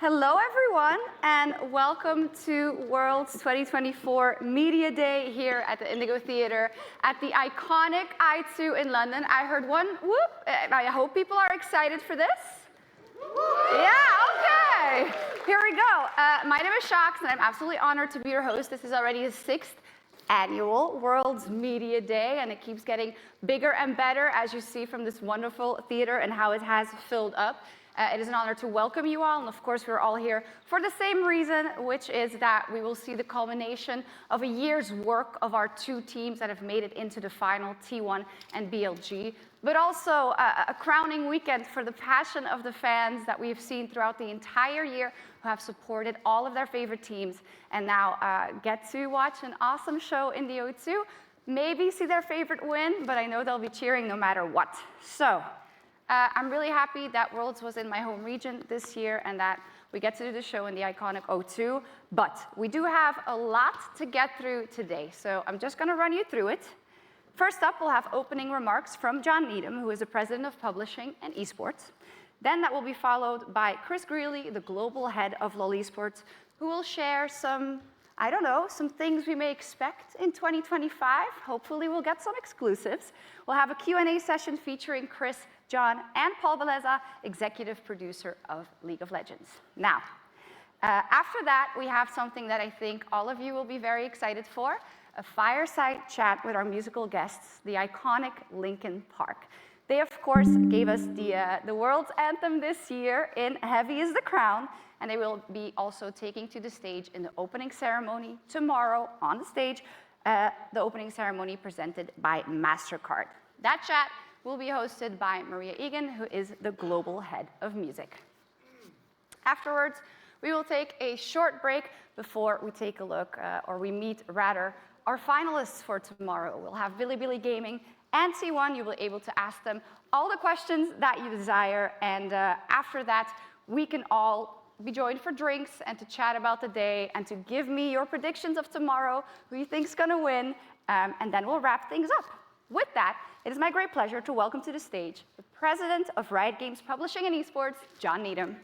Hello, everyone, and welcome to Worlds 2024 Media Day here at the Indigo Theatre at the iconic I2 in London. I heard one whoop. I hope people are excited for this. Yeah, okay. Here we go. My name is Shax, and I'm absolutely honored to be your host. This is already the 6th annual Worlds Media Day, and it keeps getting bigger and better, as you see from this wonderful theater and how it has filled up. It is an honor to welcome you all, and of course we're all here for the same reason, which is that we will see the culmination of a year's work of our two teams that have made it into the final, T1 and BLG, but also a crowning weekend for the passion of the fans that we've seen throughout the entire year, who have supported all of their favorite teams, and now get to watch an awesome show in the O2, maybe see their favorite win, but I know they'll be cheering no matter what. So. I'm really happy that Worlds was in my home region this year and that we get to do the show in the iconic O2, but we do have a lot to get through today, so I'm just going to run you through it. First up, we'll have opening remarks from John Needham, who is the president of publishing and esports. Then that will be followed by Chris Greeley, the global head of LoL Esports, who will share some things we may expect in 2025. Hopefully we'll get some exclusives. We'll have a Q&A session featuring Chris, John, and Paul Bellezza, executive producer of League of Legends. Now, after that, we have something that I think all of you will be very excited for, a fireside chat with our musical guests, the iconic Linkin Park. They, of course, gave us the world's anthem this year in Heavy is the Crown, and they will be also taking to the stage in the opening ceremony tomorrow on the stage, the opening ceremony presented by MasterCard. That chat will be hosted by Maria Egan, who is the global head of music. Afterwards, we will take a short break before we take a look, or we meet rather, our finalists for tomorrow. We'll have Bilibili Gaming and T1. You will be able to ask them all the questions that you desire, and after that, we can all be joined for drinks and to chat about the day and to give me your predictions of tomorrow, who you think's gonna win, and then we'll wrap things up. With that, it is my great pleasure to welcome to the stage the president of Riot Games Publishing and Esports, John Needham.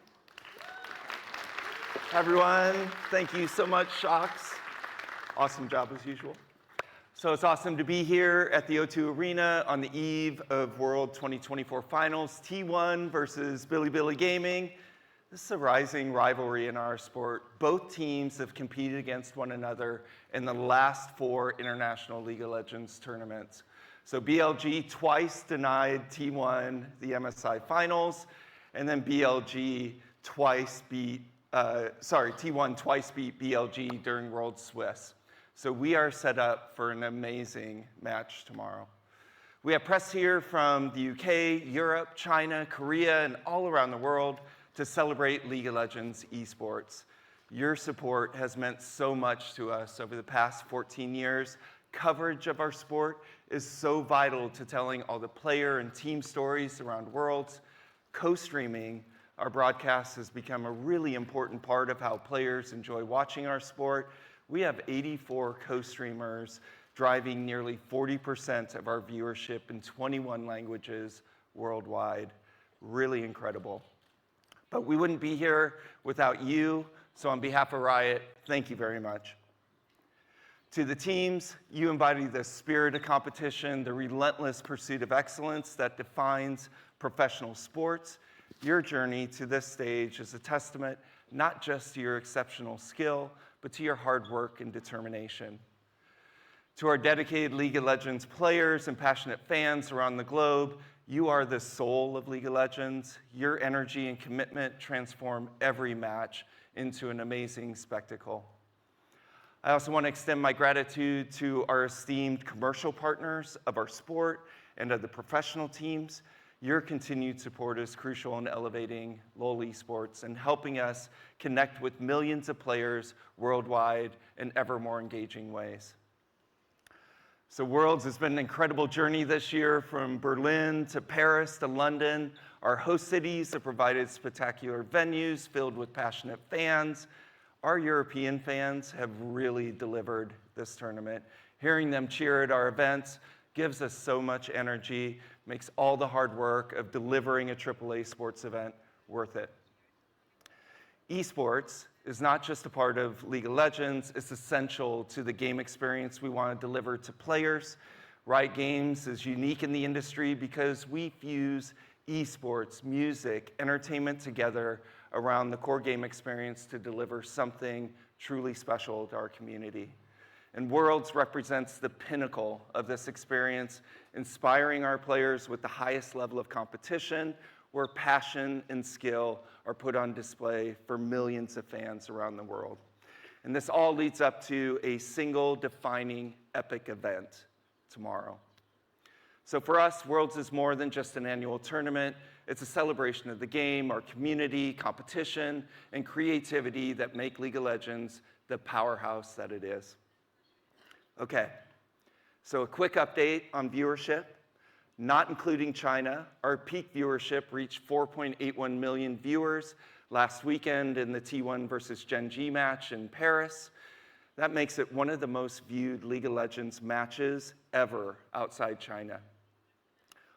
Hi, everyone. Thank you so much, Shax. Awesome job as usual. So it's awesome to be here at the O2 Arena on the eve of World 2024 Finals, T1 versus Bilibili Gaming. This is a rising rivalry in our sport. Both teams have competed against one another in the last 4 International League of Legends tournaments. So BLG twice denied T1 the MSI Finals, and then T1 twice beat BLG during World Swiss. So we are set up for an amazing match tomorrow. We have press here from the UK, Europe, China, Korea, and all around the world to celebrate League of Legends esports. Your support has meant so much to us over the past 14 years. Coverage of our sport is so vital to telling all the player and team stories around Worlds. Co-streaming our broadcast has become a really important part of how players enjoy watching our sport. We have 84 co-streamers driving nearly 40% of our viewership in 21 languages worldwide. Really incredible. But we wouldn't be here without you, so on behalf of Riot, thank you very much. To the teams, you embody the spirit of competition, the relentless pursuit of excellence that defines professional sports. Your journey to this stage is a testament not just to your exceptional skill, but to your hard work and determination. To our dedicated League of Legends players and passionate fans around the globe, you are the soul of League of Legends. Your energy and commitment transform every match into an amazing spectacle. I also want to extend my gratitude to our esteemed commercial partners of our sport and of the professional teams. Your continued support is crucial in elevating LoL esports and helping us connect with millions of players worldwide in ever more engaging ways. So Worlds has been an incredible journey this year, from Berlin to Paris to London. Our host cities have provided spectacular venues filled with passionate fans. Our European fans have really delivered this tournament. Hearing them cheer at our events gives us so much energy, makes all the hard work of delivering a AAA sports event worth it. Esports is not just a part of League of Legends, it's essential to the game experience we want to deliver to players. Riot Games is unique in the industry because we fuse esports, music, entertainment together around the core game experience to deliver something truly special to our community. And Worlds represents the pinnacle of this experience, inspiring our players with the highest level of competition, where passion and skill are put on display for millions of fans around the world. And this all leads up to a single defining epic event tomorrow. So for us, Worlds is more than just an annual tournament. It's a celebration of the game, our community, competition, and creativity that make League of Legends the powerhouse that it is. Okay, so a quick update on viewership. Not including China, our peak viewership reached 4.81 million viewers last weekend in the T1 versus Gen G match in Paris. That makes it one of the most viewed League of Legends matches ever outside China.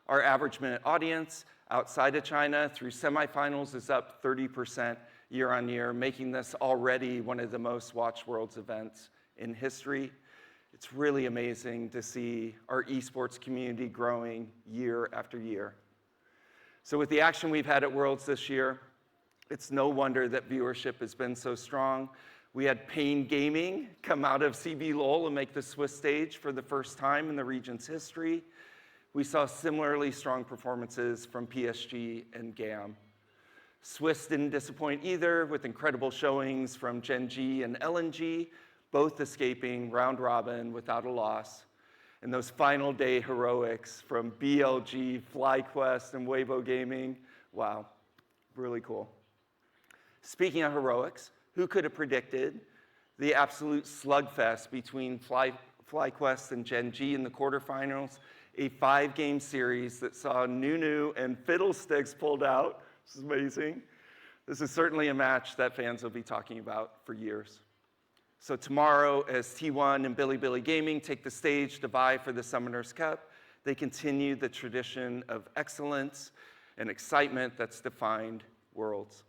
Our average minute audience outside of China through semifinals is up 30% year on year, making this already one of the most watched Worlds events in history. It's really amazing to see our esports community growing year after year. So with the action we've had at Worlds this year, it's no wonder that viewership has been so strong. We had Pain Gaming come out of CB LoL and make the Swiss stage for the first time in the region's history. We saw similarly strong performances from PSG and GAM. Swiss didn't disappoint either, with incredible showings from Gen G and LNG, both escaping round robin without a loss. And those final day heroics from BLG, FlyQuest, and Weibo Gaming, wow, really cool. Speaking of heroics, who could have predicted the absolute slugfest between FlyQuest and Gen G in the quarterfinals, a 5-game series that saw Nunu and Fiddlesticks pulled out. This is amazing. This is certainly a match that fans will be talking about for years. So tomorrow, as T1 and Billy Gaming take the stage to vie for the Summoners Cup, they continue the tradition of excellence and excitement that's defined Worlds.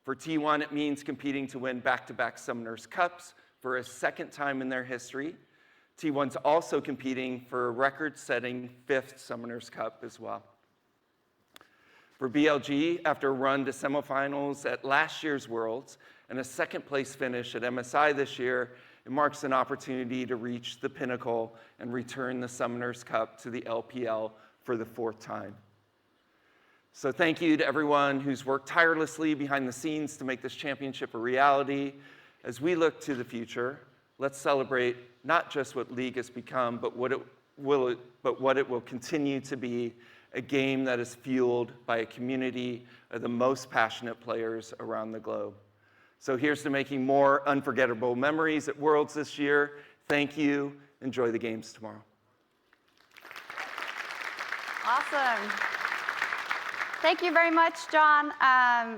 For T1, it means competing to win back-to-back Summoners Cups for a second time in their history. T1's also competing for a record-setting 5th Summoners Cup as well. For BLG, after a run to semifinals at last year's Worlds and a second-place finish at MSI this year, it marks an opportunity to reach the pinnacle and return the Summoners Cup to the LPL for the 4th time. So thank you to everyone who's worked tirelessly behind the scenes to make this championship a reality. As we look to the future, let's celebrate not just what League has become, but what it will continue to be, a game that is fueled by a community of the most passionate players around the globe. So here's to making more unforgettable memories at Worlds this year. Thank you. Enjoy the games tomorrow. Awesome. Thank you very much, John.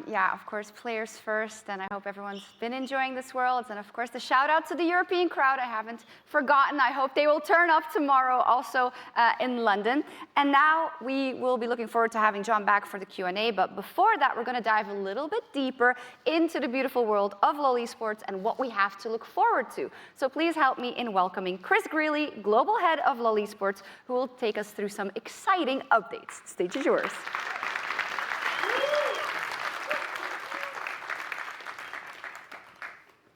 Yeah, of course, players first, and I hope everyone's been enjoying this Worlds. And of course, the shout out to the European crowd. I haven't forgotten. I hope they will turn up tomorrow also in London. And now we will be looking forward to having John back for the Q&A. But before that, we're going to dive a little bit deeper into the beautiful world of LoL Esports and what we have to look forward to. So please help me in welcoming Chris Greeley, Global Head of LoL Esports, who will take us through some exciting updates. The stage is yours.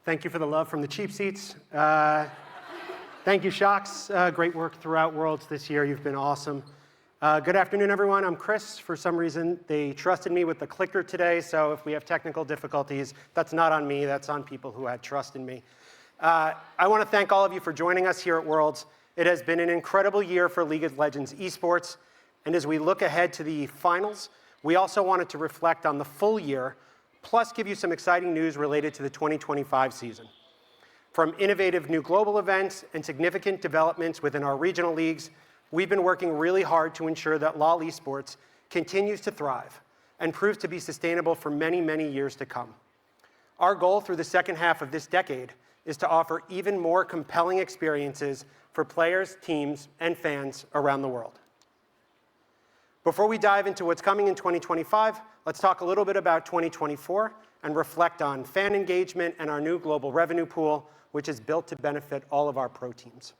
Thank you for the love from the cheap seats. Thank you, Shocks. Great work throughout Worlds this year. You've been awesome. Good afternoon, everyone. I'm Chris. For some reason, they trusted me with the clicker today, so if we have technical difficulties, that's not on me. That's on people who had trust in me. I want to thank all of you for joining us here at Worlds. It has been an incredible year for League of Legends esports, and as we look ahead to the finals, we also wanted to reflect on the full year, plus give you some exciting news related to the 2025 season. From innovative new global events and significant developments within our regional leagues, we've been working really hard to ensure that LoL Esports continues to thrive and proves to be sustainable for many, many years to come. Our goal through the second half of this decade is to offer even more compelling experiences for players, teams, and fans around the world. Before we dive into what's coming in 2025, let's talk a little bit about 2024 and reflect on fan engagement and our new global revenue pool, which is built to benefit all of our pro teams.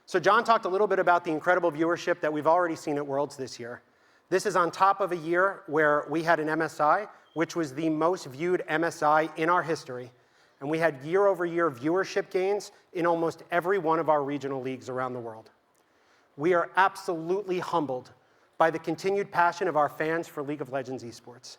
So John talked a little bit about the incredible viewership that we've already seen at Worlds this year. This is on top of a year where we had an MSI, which was the most viewed MSI in our history, and we had year-over-year viewership gains in almost every one of our regional leagues around the world. We are absolutely humbled by the continued passion of our fans for League of Legends esports.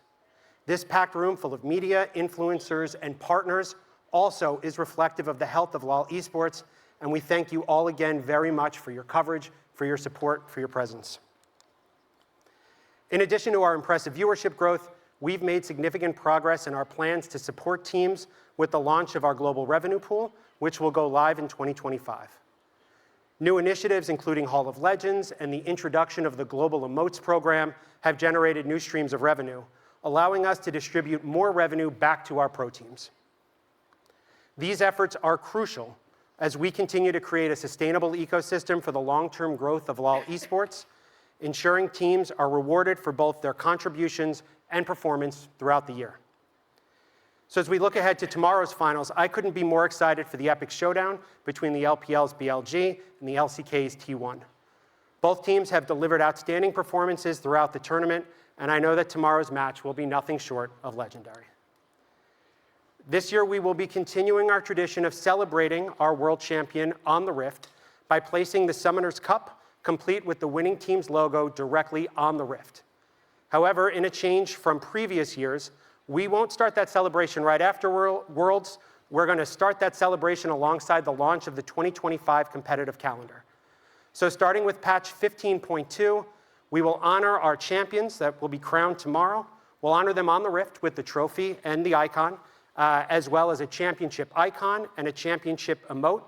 This packed room full of media, influencers, and partners also is reflective of the health of LoL esports, and we thank you all again very much for your coverage, for your support, for your presence. In addition to our impressive viewership growth, we've made significant progress in our plans to support teams with the launch of our global revenue pool, which will go live in 2025. New initiatives, including Hall of Legends and the introduction of the Global Emotes program, have generated new streams of revenue, allowing us to distribute more revenue back to our pro teams. These efforts are crucial as we continue to create a sustainable ecosystem for the long-term growth of LoL esports, ensuring teams are rewarded for both their contributions and performance throughout the year. So as we look ahead to tomorrow's finals, I couldn't be more excited for the epic showdown between the LPL's BLG and the LCK's T1. Both teams have delivered outstanding performances throughout the tournament, and I know that tomorrow's match will be nothing short of legendary. This year, we will be continuing our tradition of celebrating our world champion on the Rift by placing the Summoner's Cup, complete with the winning team's logo, directly on the Rift. However, in a change from previous years, we won't start that celebration right after Worlds. We're going to start that celebration alongside the launch of the 2025 competitive calendar. So starting with patch 15.2, we will honor our champions that will be crowned tomorrow. We'll honor them on the Rift with the trophy and the icon, as well as a championship icon and a championship emote,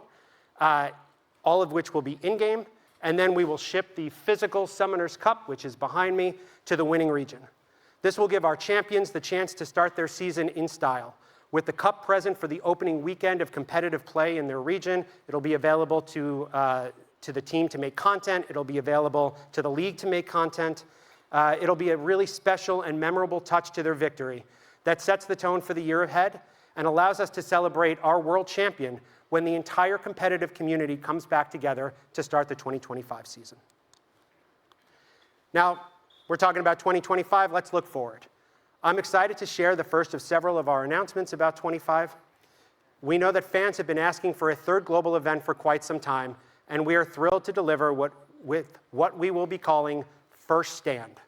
all of which will be in-game. And then we will ship the physical Summoner's Cup, which is behind me, to the winning region. This will give our champions the chance to start their season in style. With the cup present for the opening weekend of competitive play in their region, it'll be available to the team to make content. It'll be available to the league to make content. It'll be a really special and memorable touch to their victory that sets the tone for the year ahead and allows us to celebrate our world champion when the entire competitive community comes back together to start the 2025 season. Now, we're talking about 2025, let's look forward. I'm excited to share the first of several of our announcements about 25. We know that fans have been asking for a third global event for quite some time, and we are thrilled to deliver what we will be calling First Stand.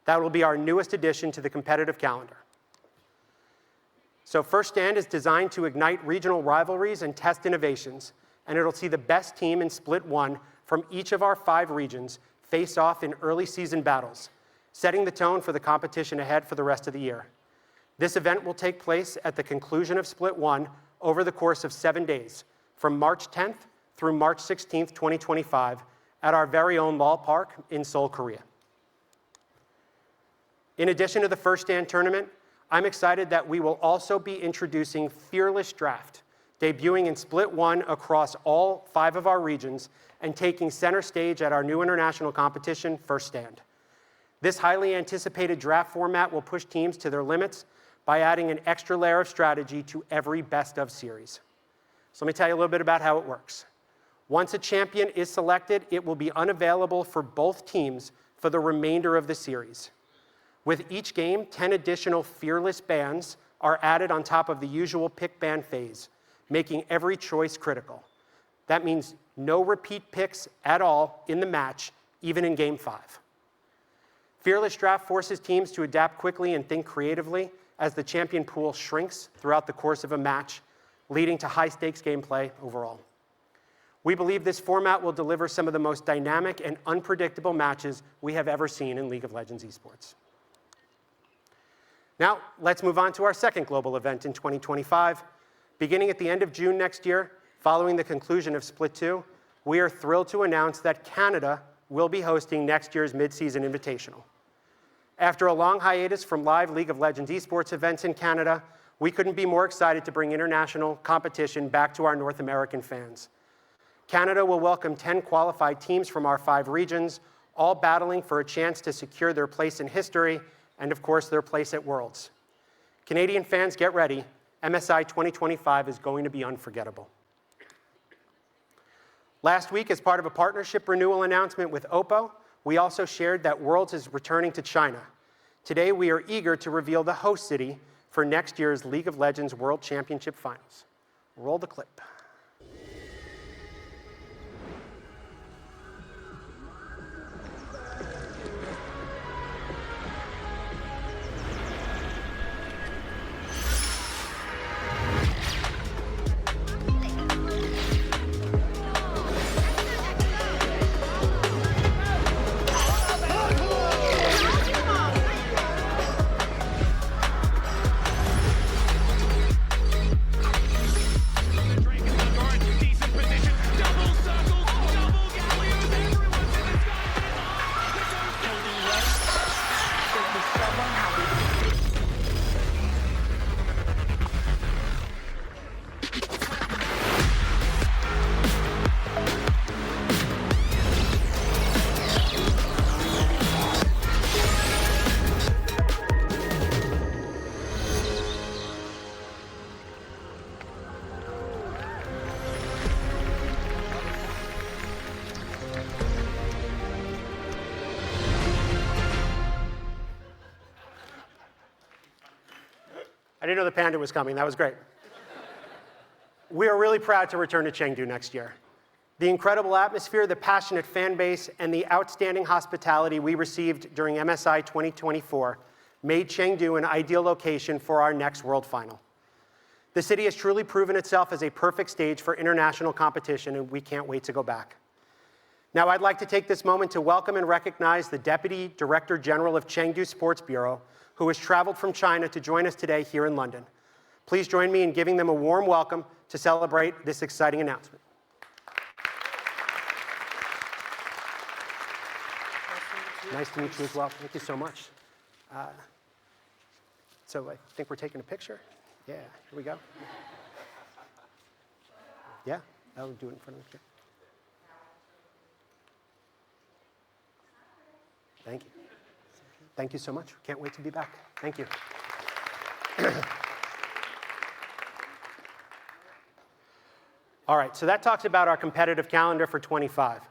That will be our newest addition to the competitive calendar. So First Stand is designed to ignite regional rivalries and test innovations, and it'll see the best team in Split 1 from each of our 5 regions face off in early season battles, setting the tone for the competition ahead for the rest of the year. This event will take place at the conclusion of Split 1 over the course of 7 days, from March 10th through March 16th, 2025, at our very own LoL Park in Seoul, Korea. In addition to the First Stand tournament, I'm excited that we will also be introducing Fearless Draft, debuting in Split 1 across all 5 of our regions and taking center stage at our new international competition, First Stand. This highly anticipated draft format will push teams to their limits by adding an extra layer of strategy to every best of series. So let me tell you a little bit about how it works. Once a champion is selected, it will be unavailable for both teams for the remainder of the series. With each game, 10 additional fearless bans are added on top of the usual pick ban phase, making every choice critical. That means no repeat picks at all in the match, even in Game 5. Fearless Draft forces teams to adapt quickly and think creatively as the champion pool shrinks throughout the course of a match, leading to high-stakes gameplay overall. We believe this format will deliver some of the most dynamic and unpredictable matches we have ever seen in League of Legends esports. Now, let's move on to our second global event in 2025. Beginning at the end of June next year, following the conclusion of Split 2, we are thrilled to announce that Canada will be hosting next year's mid-season invitational. After a long hiatus from live League of Legends esports events in Canada, we couldn't be more excited to bring international competition back to our North American fans. Canada will welcome 10 qualified teams from our 5 regions, all battling for a chance to secure their place in history and, of course, their place at Worlds. Canadian fans, get ready. MSI 2025 is going to be unforgettable. Last week, as part of a partnership renewal announcement with Oppo, we also shared that Worlds is returning to China. Today, we are eager to reveal the host city for next year's League of Legends World Championship Finals. Roll the clip. I didn't know the panda was coming. That was great. We are really proud to return to Chengdu next year. The incredible atmosphere, the passionate fan base, and the outstanding hospitality we received during MSI 2024 made Chengdu an ideal location for our next World Final. The city has truly proven itself as a perfect stage for international competition, and we can't wait to go back. Now, I'd like to take this moment to welcome and recognize the Deputy Director General of Chengdu Sports Bureau, who has traveled from China to join us today here in London. Please join me in giving them a warm welcome to celebrate this exciting announcement. Nice to meet you as well. Thank you so much. So I think we're taking a picture. Yeah, here we go. Yeah, I'll do it in front of the camera. Thank you. Thank you so much. Can't wait to be back. Thank you. All right, so that talks about our competitive calendar for 25.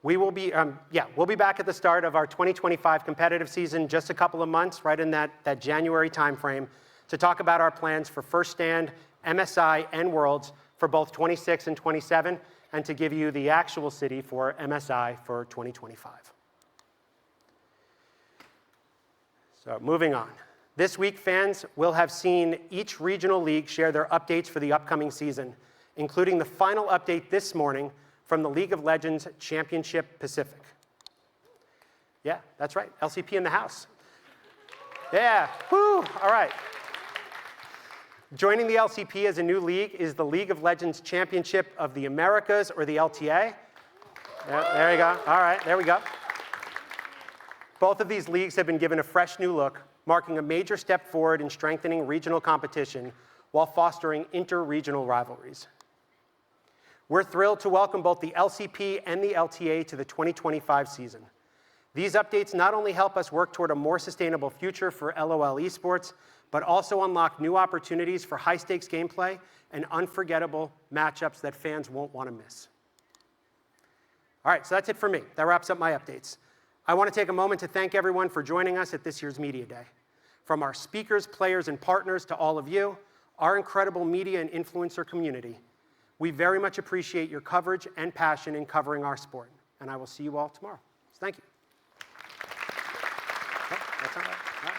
We'll be back at the start of our 2025 competitive season, just a couple of months, right in that January timeframe, to talk about our plans for First Stand, MSI, and Worlds for both 26 and 27, and to give you the actual city for MSI for 2025. So moving on. This week, fans will have seen each regional league share their updates for the upcoming season, including the final update this morning from the League of Legends Championship Pacific. Yeah, that's right, LCP in the house. Yeah, woo, all right. Joining the LCP as a new league is the League of Legends Championship of the Americas, or the LTA. There you go, all right, there we go. Both of these leagues have been given a fresh new look, marking a major step forward in strengthening regional competition while fostering inter-regional rivalries. We're thrilled to welcome both the LCP and the LTA to the 2025 season. These updates not only help us work toward a more sustainable future for LOL Esports, but also unlock new opportunities for high-stakes gameplay and unforgettable matchups that fans won't want to miss. All right, so that's it for me. That wraps up my updates. I want to take a moment to thank everyone for joining us at this year's Media Day. From our speakers, players, and partners to all of you, our incredible media and influencer community, we very much appreciate your coverage and passion in covering our sport. And I will see you all tomorrow. So thank you. Oh, that's all right. All right.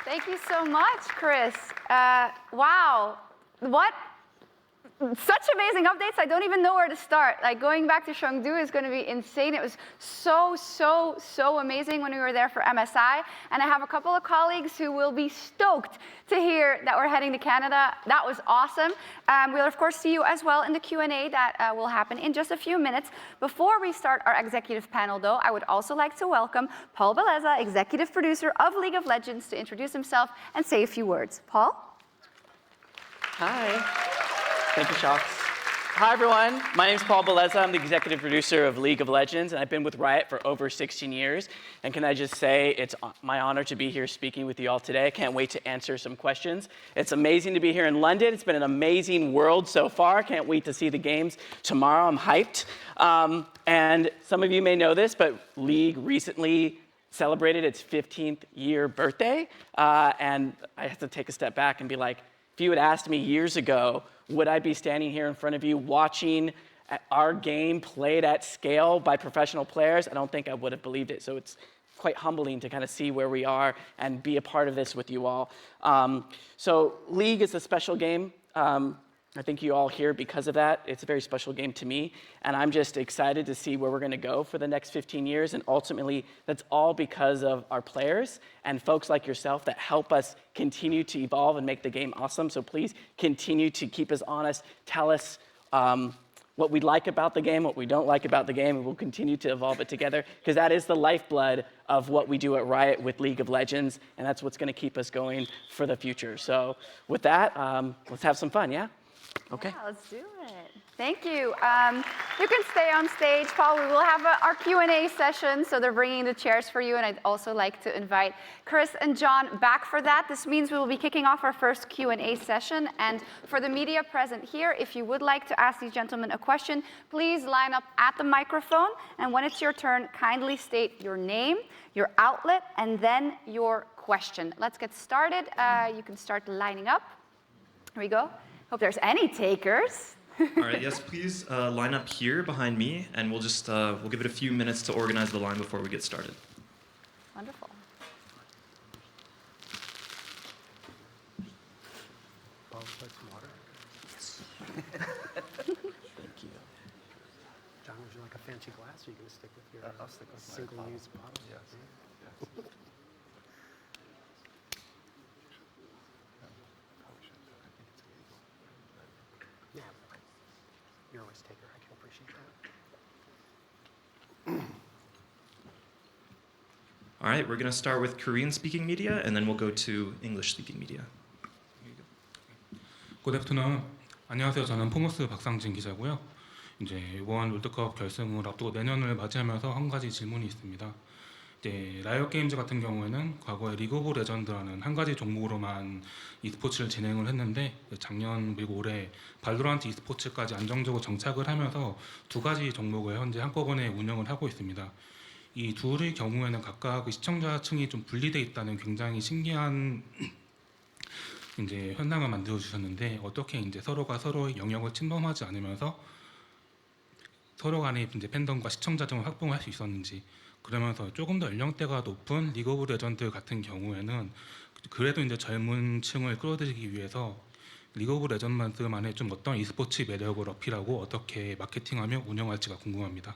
Thank you so much, Chris. Wow, what? Such amazing updates, I don't even know where to start. Like, going back to Chengdu is going to be insane. It was so amazing when we were there for MSI. And I have a couple of colleagues who will be stoked to hear that we're heading to Canada. That was awesome. We'll, of course, see you as well in the Q&A that will happen in just a few minutes. Before we start our executive panel, though, I would also like to welcome Paul Bellezza, executive producer of League of Legends, to introduce himself and say a few words. Paul? Hi. Thank you, Shocks. Hi, everyone. My name is Bellezza. I'm the executive producer of League of Legends, and I've been with Riot for over 16 years. And can I just say, it's my honor to be here speaking with you all today. I can't wait to answer some questions. It's amazing to be here in London. It's been an amazing world so far. Can't wait to see the games tomorrow. I'm hyped. And some of you may know this, but League recently celebrated its 15th year birthday. And I have to take a step back and be like, if you had asked me years ago, would I be standing here in front of you watching our game played at scale by professional players? I don't think I would have believed it. So it's quite humbling to kind of see where we are and be a part of this with you all. So League is a special game. I think you all here because of that. It's a very special game to me, and I'm just excited to see where we're going to go for the next 15 years, and ultimately, that's all because of our players and folks like yourself that help us continue to evolve and make the game awesome. So please continue to keep us honest, tell us what we like about the game, what we don't like about the game, and we'll continue to evolve it together, because that is the lifeblood of what we do at Riot with League of Legends, and that's what's going to keep us going for the future. So with that, let's have some fun, yeah? Okay. Yeah, let's do it. Thank you. You can stay on stage, Paul. We will have our Q&A session, so they're bringing the chairs for you, and I'd also like to invite Chris and John back for that. This means we will be kicking off our first Q&A session, and for the media present here, if you would like to ask these gentlemen a question, please line up at the microphone, and when it's your turn, kindly state your name, your outlet, and then your question. Let's get started. You can start lining up. Here we go. Hope there's any takers. All right, yes, please line up here behind me, and we'll just we'll give it a few minutes to organize the line before we get started. Wonderful. Paul, like some water? Yes. Thank you. John, would you like a fancy glass, or are you going to stick with your I'll stick with my single-use bottle? Yes. Yes. Yeah, you're a risk taker. I can appreciate that. All right, we're going to start with Korean-speaking media, and then we'll go to English-speaking media. Good afternoon. 안녕하세요. 저는 포머스 박상진 기자고요. 이제 이번 롤드컵 결승을 앞두고 내년을 맞이하면서 한 가지 질문이 있습니다. 이제 라이엇 게임즈 같은 경우에는 과거에 리그 오브 레전드라는 한 가지 종목으로만 e스포츠를 진행을 했는데 작년 그리고 올해 발로란트 e스포츠까지 안정적으로 정착을 하면서 두 가지 종목을 현재 한꺼번에 운영을 하고 있습니다. 이 둘의 경우에는 각각 시청자층이 좀 분리되어 있다는 굉장히 신기한 이제 현상을 만들어 주셨는데 어떻게 이제 서로가 서로의 영역을 침범하지 않으면서 서로 간의 이제 팬덤과 시청자층을 확보할 수 있었는지, 그러면서 조금 더 연령대가 높은 리그 오브 레전드 같은 경우에는 그래도 이제 젊은 층을 끌어들이기 위해서 리그 오브 레전드만의 좀 어떤 e스포츠 매력을 어필하고 어떻게 마케팅하며 운영할지가 궁금합니다.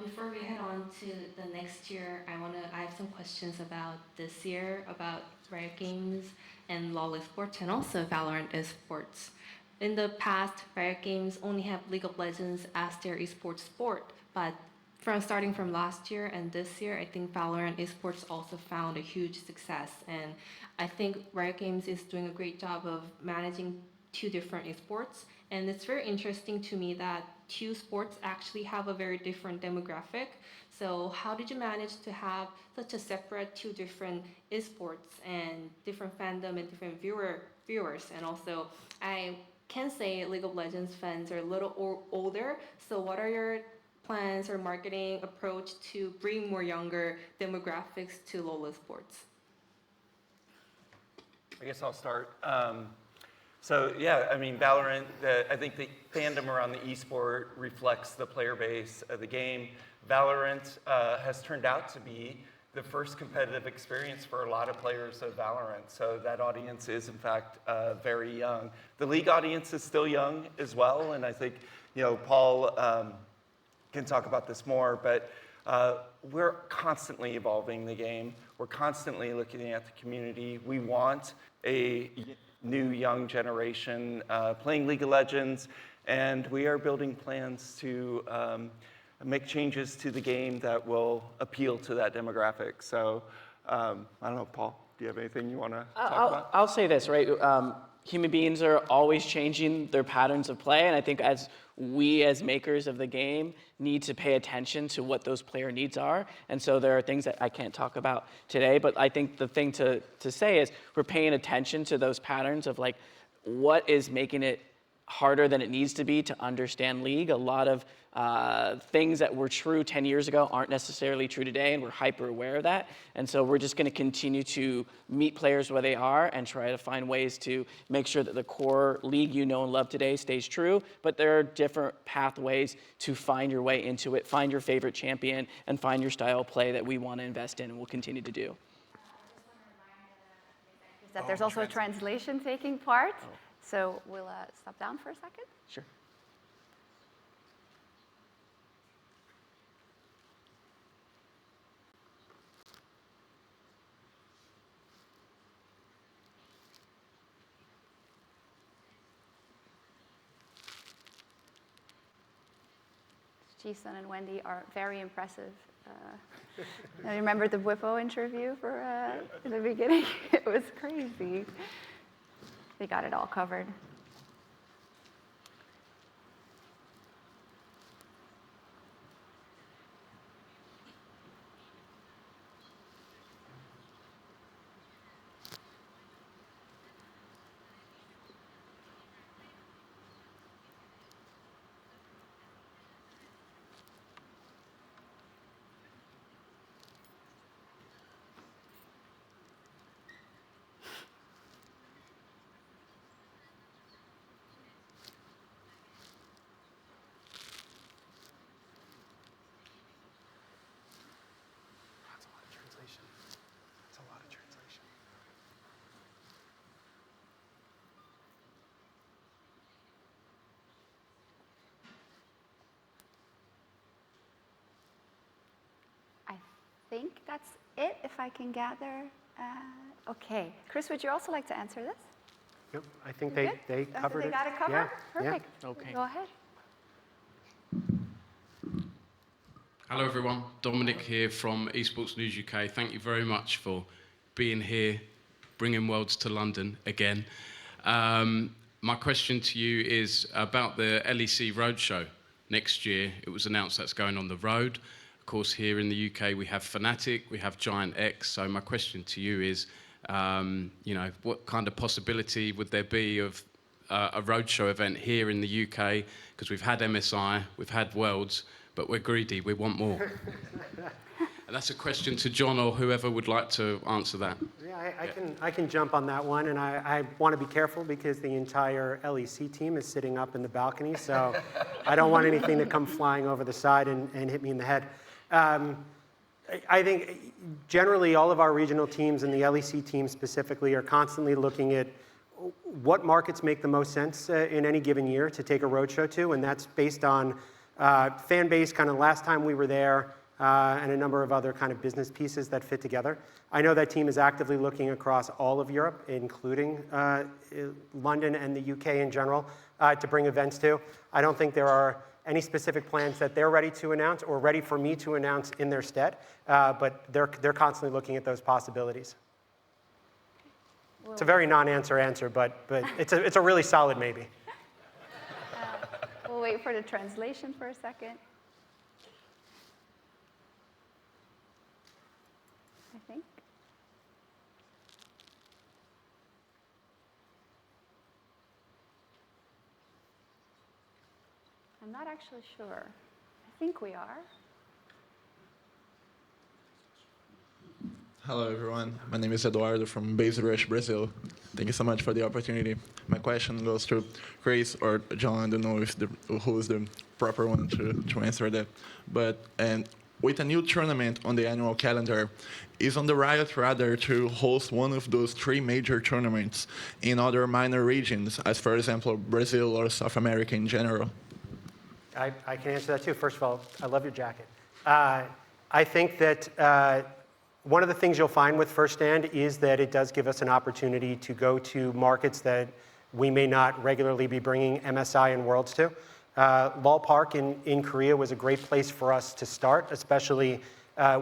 Before we head on to the next year, I have some questions about this year, about Riot Games and LoL Esports, and also Valorant Esports. In the past, Riot Games only have League of Legends as their esports sport, but starting from last year and this year, I think Valorant Esports also found a huge success, and I think Riot Games is doing a great job of managing two different esports, and it's very interesting to me that two sports actually have a very different demographic. So how did you manage to have such a separate two different esports and different fandom and different viewers? And also, I can say League of Legends fans are a little older, so what are your plans or marketing approach to bring more younger demographics to LoL Esports? I guess I'll start. So yeah, I mean, Valorant, I think the fandom around the esport reflects the player base of the game. Valorant has turned out to be the first competitive experience for a lot of players of Valorant. So that audience is, in fact, very young. The League audience is still young as well, and I think, you know, Paul can talk about this more, but we're constantly evolving the game. We're constantly looking at the community. We want a new young generation playing League of Legends, and we are building plans to make changes to the game that will appeal to that demographic. So I don't know, Paul. Do you have anything you want to talk about? I'll say this, right? Human beings are always changing their patterns of play, and I think as we as makers of the game need to pay attention to what those player needs are. And so there are things that I can't talk about today, but I think the thing to say is we're paying attention to those patterns of like what is making it harder than it needs to be to understand League. A lot of things that were true 10 years ago aren't necessarily true today, and we're hyper aware of that. And so we're just going to continue to meet players where they are and try to find ways to make sure that the core League you know and love today stays true. But there are different pathways to find your way into it, find your favorite champion, and find your style of play that we want to invest in and will continue to do. That there's also a translation taking part. So we'll stop down for a second. Sure. Jason and Wendy are very impressive. I remember the Whippo interview for in the beginning. It was crazy. They got it all covered. I think that's it, if I can gather. Okay. Chris, would you also like to answer this? Yep, I think Good? they covered it. They got it covered? Yeah, Perfect. yeah. Okay. Go ahead. Hello everyone, Dominic here from Esports News UK. Thank you very much for being here, bringing Worlds to London again. My question to you is about the LEC Roadshow next year. It was announced that's going on the road. Of course, here in the UK, we have Fnatic, we have Giant X. So my question to you is, what kind of possibility would there be of a roadshow event here in the UK? Because we've had MSI, we've had Worlds, but we're greedy, we want more. And that's a question to John or whoever would like to answer that. Yeah, I can jump on that one, and I want to be careful because the entire LEC team is sitting up in the balcony, so I don't want anything to come flying over the side and hit me in the head. I think generally all of our regional teams and the LEC team specifically are constantly looking at what markets make the most sense in any given year to take a roadshow to, and that's based on fan base, kind of last time we were there, and a number of other kind of business pieces that fit together. I know that team is actively looking across all of Europe, including London and the UK in general, to bring events to. I don't think there are any specific plans that they're ready to announce or ready for me to announce in their stead, but they're constantly looking at those possibilities. It's a very non-answer answer, but it's a really solid maybe. We'll wait for the translation for a second. I think. I'm not actually sure. I think we are. Hello everyone, my name is Eduardo from Base Rush, Brazil. Thank you so much for the opportunity. My question goes to Chris or John. I don't know if who is the proper one to answer that. But with a new tournament on the annual calendar, is on the Riot radar to host one of those 3 major tournaments in other minor regions, as for example Brazil or South America in general? I can answer that too. First of all, I love your jacket. I think that one of the things you'll find with First Stand is that it does give us an opportunity to go to markets that we may not regularly be bringing MSI and Worlds to. LoL Park in Korea was a great place for us to start, especially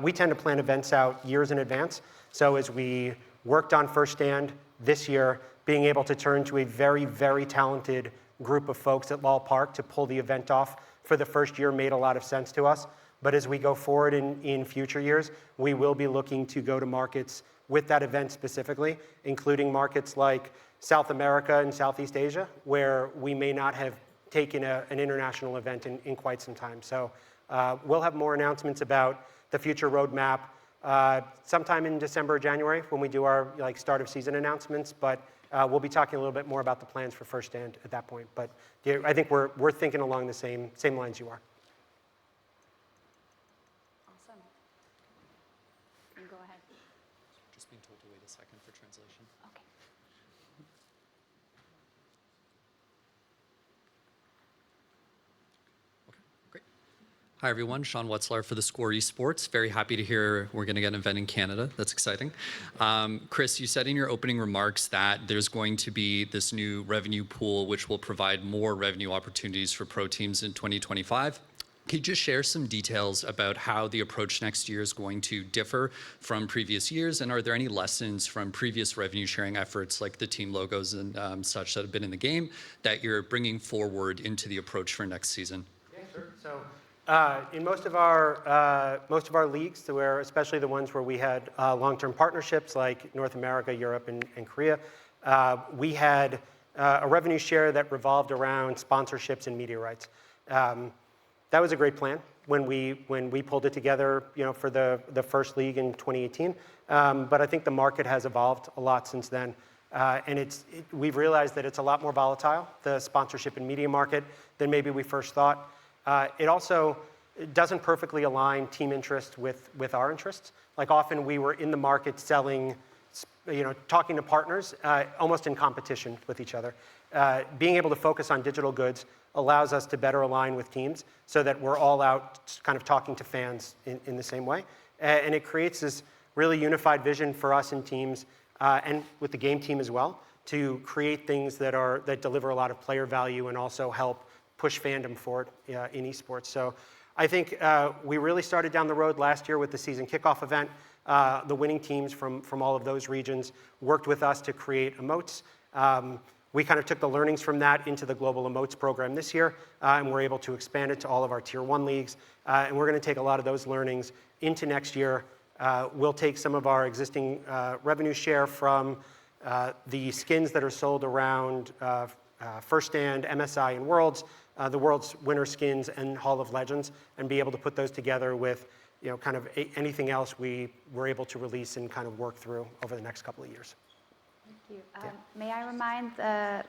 we tend to plan events out years in advance. So as we worked on First Stand this year, being able to turn to a very, very talented group of folks at LoL Park to pull the event off for the first year made a lot of sense to us. But as we go forward in future years, we will be looking to go to markets with that event specifically, including markets like South America and Southeast Asia, where we may not have taken an international event in quite some time. So we'll have more announcements about the future roadmap sometime in December or January when we do our start of season announcements, but we'll be talking a little bit more about the plans for First Stand at that point. But yeah, I think we're thinking along the same lines you are. Awesome. You go ahead. Just being told to wait a second for translation. Okay. Great. Hi, everyone. Sean Wetzlar for the Score Esports. Very happy to hear we're going to get an event in Canada. That's exciting. Chris, you said in your opening remarks that there's going to be this new revenue pool which will provide more revenue opportunities for pro teams in 2025. Can you just share some details about how the approach next year is going to differ from previous years? And are there any lessons from previous revenue sharing efforts like the team logos and such that have been in the game that you're bringing forward into the approach for next season? Yeah, sure. So in most of our leagues, where especially the ones where we had long-term partnerships like North America, Europe, and Korea, we had a revenue share that revolved around sponsorships and media rights. That was a great plan when we pulled it together, for the first league in 2018. But I think the market has evolved a lot since then, and we've realized that it's a lot more volatile, the sponsorship and media market, than maybe we first thought. It also doesn't perfectly align team interest with our interests. Like often we were in the market selling, talking to partners almost in competition with each other. Being able to focus on digital goods allows us to better align with teams so that we're all out kind of talking to fans in the same way. And it creates this really unified vision for us in teams and with the game team as well to create things that deliver a lot of player value and also help push fandom forward in esports. So I think we really started down the road last year with the season kickoff event. The winning teams from all of those regions worked with us to create emotes. We kind of took the learnings from that into the Global Emotes program this year, and we're able to expand it to all of our Tier 1 leagues. And we're going to take a lot of those learnings into next year. We'll take some of our existing revenue share from the skins that are sold around First Stand, MSI, and Worlds, the Worlds winner skins and Hall of Legends, and be able to put those together with kind of anything else we were able to release and kind of work through over the next couple of years. Thank you. May I remind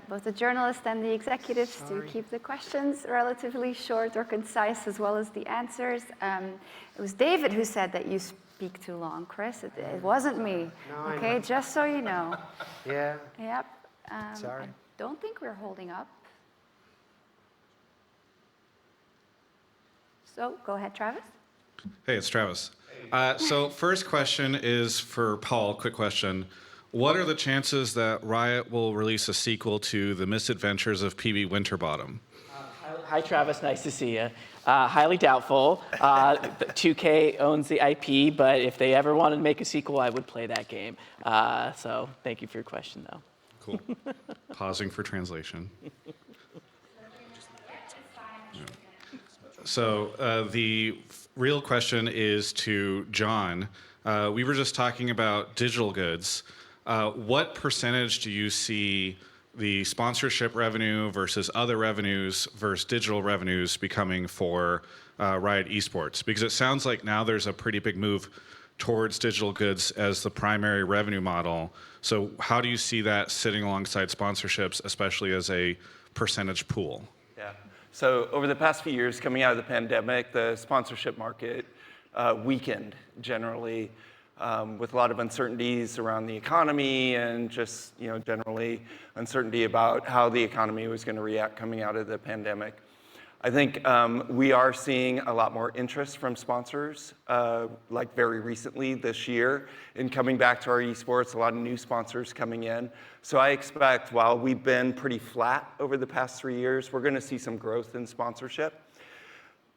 both the journalists and the executives to keep the questions relatively short or concise, as well as the answers. It was David who said that you speak too long, Chris. It wasn't me. No, okay, just so you know. Yeah. Yep. Sorry. I don't think we're holding up. So go ahead, Travis. Hey, it's Travis. So first question is for Paul, quick question. What are the chances that Riot will release a sequel to The Misadventures of PB Winterbottom? Hi, Travis. Nice to see you. Highly doubtful. 2K owns the IP, but if they ever wanted to make a sequel, I would play that game. So thank you for your question, though. Cool. Pausing for translation. So the real question is to John. We were just talking about digital goods. What percentage do you see the sponsorship revenue versus other revenues versus digital revenues becoming for Riot Esports? Because it sounds like now there's a pretty big move towards digital goods as the primary revenue model. So how do you see that sitting alongside sponsorships, especially as a percentage pool? Yeah. So over the past few years, coming out of the pandemic, the sponsorship market weakened generally, with a lot of uncertainties around the economy and just generally uncertainty about how the economy was going to react coming out of the pandemic. I think we are seeing a lot more interest from sponsors, like very recently this year, in coming back to our esports, a lot of new sponsors coming in. So I expect while we've been pretty flat over the past 3 years, we're going to see some growth in sponsorship.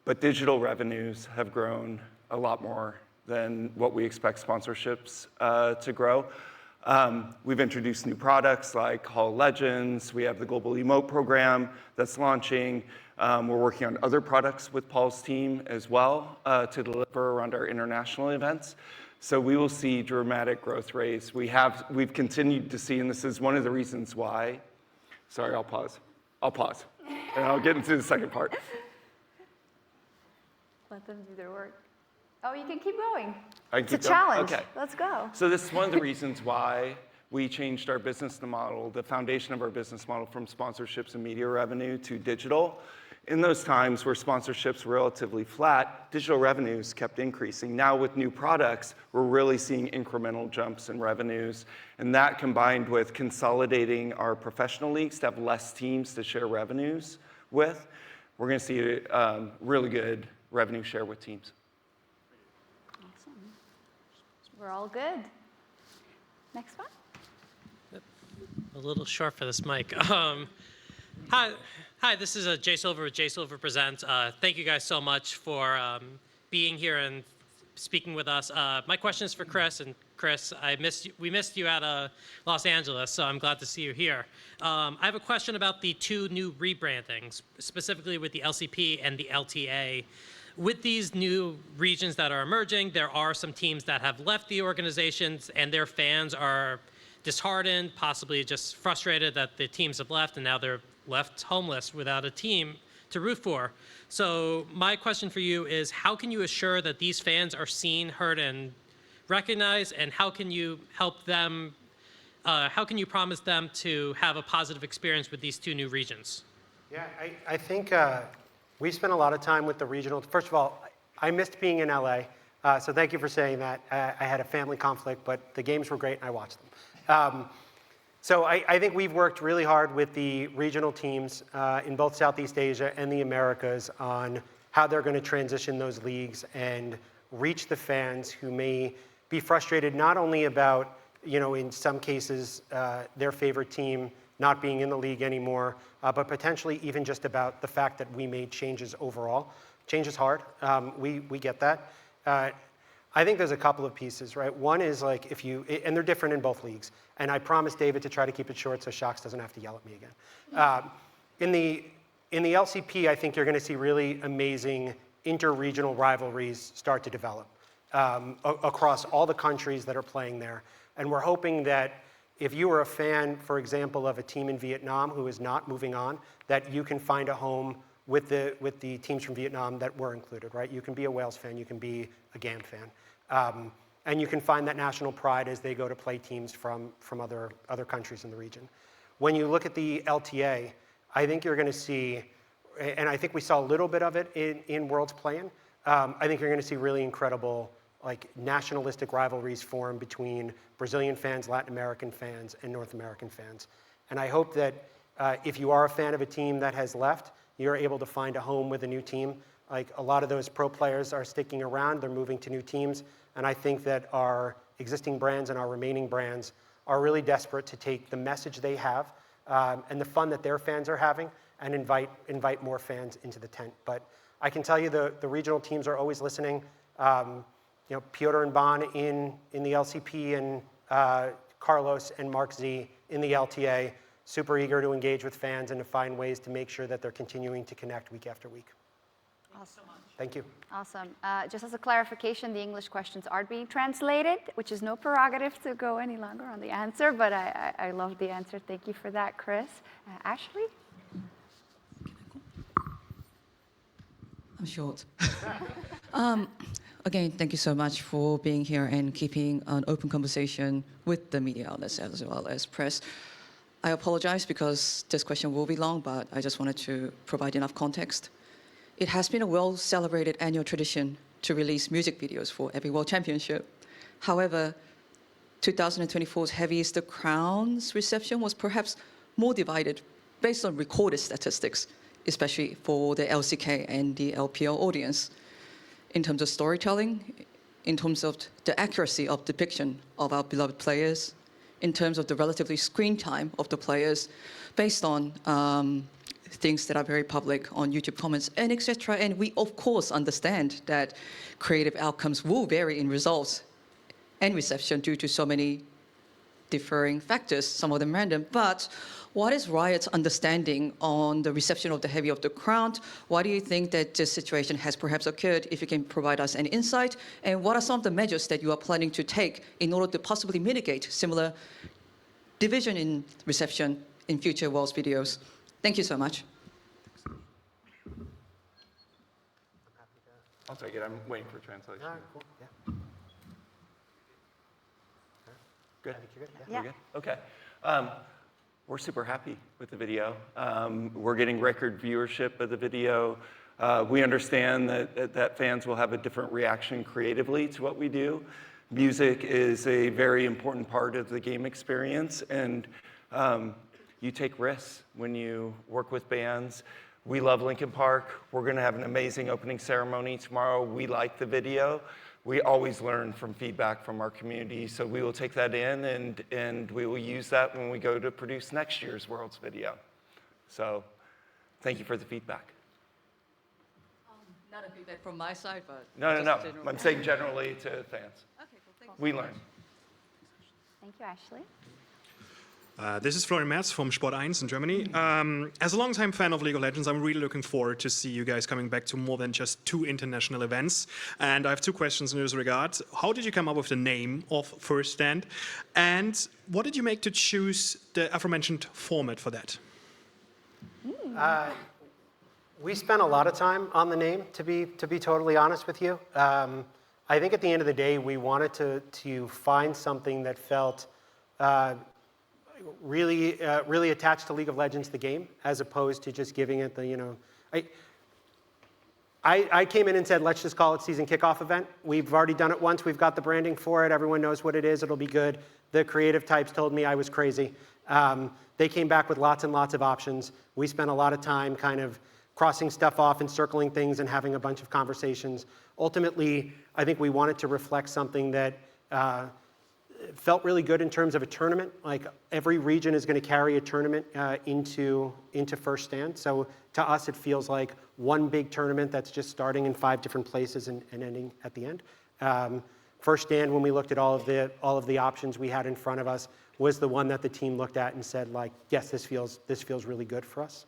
But digital revenues have grown a lot more than what we expect sponsorships to grow. We've introduced new products like Hall of Legends. We have the Global Emote program that's launching. We're working on other products with Paul's team as well to deliver around our international events. So we will see dramatic growth rates. We've continued to see, and this is one of the reasons why. Sorry, I'll pause. And I'll get into the second part. Let them do their work. Oh, you can keep going. It's a challenge. Okay. Let's go. So this is one of the reasons why we changed our business model, the foundation of our business model, from sponsorships and media revenue to digital. In those times where sponsorships were relatively flat, digital revenues kept increasing. Now with new products, we're really seeing incremental jumps in revenues. And that combined with consolidating our professional leagues to have less teams to share revenues with, we're going to see a really good revenue share with teams. Awesome. We're all good. Next one. A little short for this mic. Hi, this is Jay Silver with Jay Silver Presents. Thank you guys so much for being here and speaking with us. My question is for Chris. And Chris, we missed you at Los Angeles, so I'm glad to see you here. I have a question about the two new rebrandings, specifically with the LCP and the LTA. With these new regions that are emerging, there are some teams that have left the organizations and their fans are disheartened, possibly just frustrated that the teams have left and now they're left homeless without a team to root for. So my question for you is, how can you assure that these fans are seen, heard, and recognized, and how can you help them, how can you promise them to have a positive experience with these two new regions? Yeah, I think we spent a lot of time with the regional. First of all, I missed being in LA, so thank you for saying that. I had a family conflict, but the games were great and I watched them. So I think we've worked really hard with the regional teams in both Southeast Asia and the Americas on how they're going to transition those leagues and reach the fans who may be frustrated not only about, in some cases, their favorite team not being in the league anymore, but potentially even just about the fact that we made changes overall. Change is hard. We get that. I think there's a couple of pieces, right? One is like and they're different in both leagues. And I promised David to try to keep it short so Shaks doesn't have to yell at me again. In the LCP, I think you're going to see really amazing inter-regional rivalries start to develop across all the countries that are playing there. And we're hoping that if you are a fan, for example, of a team in Vietnam who is not moving on, that you can find a home with the teams from Vietnam that were included, right? You can be a Wales fan, you can be a GAM fan. And you can find that national pride as they go to play teams from other countries in the region. When you look at the LTA, I think you're going to see, and I think we saw a little bit of it in Worlds Play-In, I think you're going to see really incredible nationalistic rivalries form between Brazilian fans, Latin American fans, and North American fans. And I hope that if you are a fan of a team that has left, you're able to find a home with a new team. Like a lot of those pro players are sticking around, they're moving to new teams. And I think that our existing brands and our remaining brands are really desperate to take the message they have and the fun that their fans are having and invite more fans into the tent. But I can tell you the regional teams are always listening. Piotr and Ban in the LCP and Carlos and Mark Z in the LTA, super eager to engage with fans and to find ways to make sure that they're continuing to connect week after week. Awesome. Thank you. Awesome. Just as a clarification, the English questions are being translated, which is no prerogative to go any longer on the answer, but I love the answer. Thank you for that, Chris. Ashley? I'm short. Again, thank you so much for being here and keeping an open conversation with the media outlets as well as press. I apologize because this question will be long, but I just wanted to provide enough context. It has been a well-celebrated annual tradition to release music videos for every World Championship. However, 2024's Heaviest the Crown's reception was perhaps more divided based on recorded statistics, especially for the LCK and the LPL audience, in terms of storytelling, in terms of the accuracy of depiction of our beloved players, in terms of the relatively screen time of the players, based on things that are very public on YouTube comments, and etc. And we, of course, understand that creative outcomes will vary in results and reception due to so many differing factors, some of them random, but what is Riot's understanding on the reception of the Heavy of the Crown? Why do you think that this situation has perhaps occurred, if you can provide us any insight? And what are some of the measures that you are planning to take in order to possibly mitigate similar division in reception in future Worlds videos? Thank you so much. I'll take it. I'm waiting for translation. All right, cool. Yeah. Good? I think you're good. Yeah. We're good? Okay. We're super happy with the video. We're getting record viewership of the video. We understand that fans will have a different reaction creatively to what we do. Music is a very important part of the game experience, and you take risks when you work with bands. We love Linkin Park. We're going to have an amazing opening ceremony tomorrow. We like the video. We always learn from feedback from our community, so we will take that in and we will use that when we go to produce next year's Worlds video. So thank you for the feedback. Not a feedback from my side, but No. general. I'm saying generally to fans. Okay, cool. Thank you. We learn. Thank you, Ashley. This is Florian Merz from Sport 1 in Germany. As a longtime fan of League of Legends, I'm really looking forward to see you guys coming back to more than just 2 international events. And I have 2 questions in this regard. How did you come up with the name of First Stand? And what did you make to choose the aforementioned format for that? We spent a lot of time on the name, to be totally honest with you. I think at the end of the day, we wanted to find something that felt really attached to League of Legends, the game, as opposed to just giving it the, I came in and said, let's just call it season kickoff event. We've already done it once. We've got the branding for it. Everyone knows what it is. It'll be good. The creative types told me I was crazy. They came back with lots and lots of options. We spent a lot of time kind of crossing stuff off and circling things and having a bunch of conversations. Ultimately, I think we wanted to reflect something that felt really good in terms of a tournament. Like every region is going to carry a tournament into First Stand. So to us, it feels like one big tournament that's just starting in 5 different places and ending at the end. First Stand, when we looked at all of the options we had in front of us, was the one that the team looked at and said, like, yes, this feels really good for us.